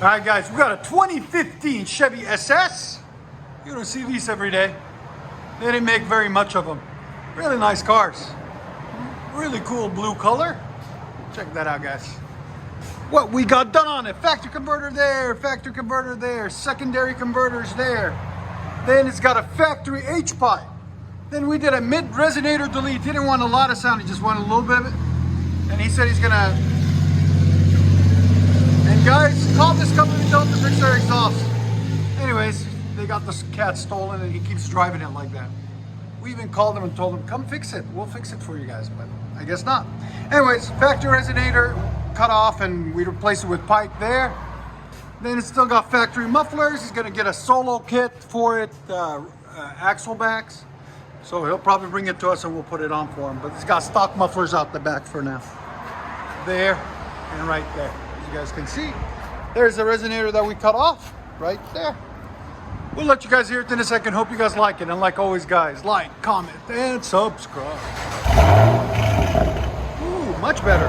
All right, guys, we got a 2015 Chevy SS. You don't see these every day. They didn't make very much of them. Really nice cars. Really cool blue color. Check that out, guys. What we got done on it. Factory converter there, secondary converters there. Then it's got a factory H-pipe. Then we did a mid resonator delete. He didn't want a lot of sound, he just wanted a little bit of it. And he said he's gonna, and guys, call this company, tell them to fix their exhaust. Anyways, they got this cat stolen and he keeps driving it like that. We even called him and told him, come fix it. We'll fix it for you guys, but I guess not. Anyways, factory resonator cut off and we replaced it with pipe there. Then it's still got factory mufflers. He's gonna get a solo kit for it, axle backs. So he'll probably bring it to us and we'll put it on for him. But it's got stock mufflers out the back for now. There and right there. As you guys can see, there's the resonator that we cut off right there. We'll let you guys hear it in a second. Hope you guys like it. And like always, guys, like, comment, and subscribe. Ooh, much better.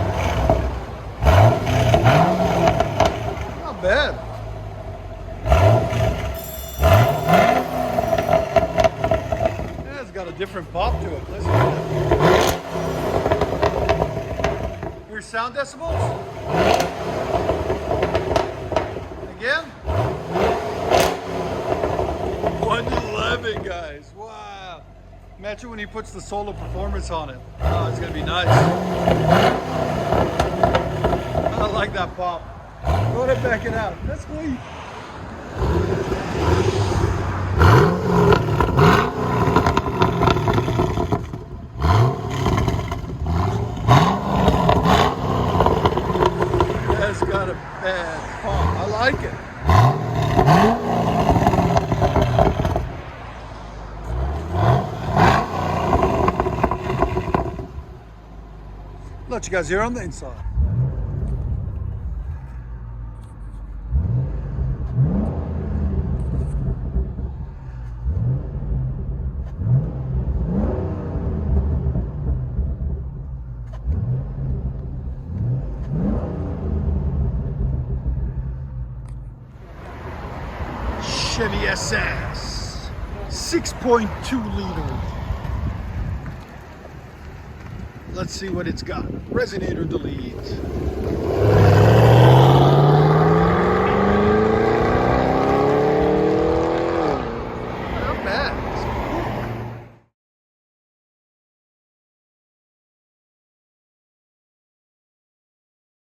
Not bad. Yeah, it's got a different pop to it. Listen to that. Here's sound decibels. Again. 111, guys. Wow. Imagine when he puts the solo performance on it. Oh, it's gonna be nice. I like that pop. Go ahead and back it out. That's sweet. That's got a bad pop. I like it. Let you guys hear on the inside. Chevy SS 6.2 liter. Let's see what it's got. Resonator delete.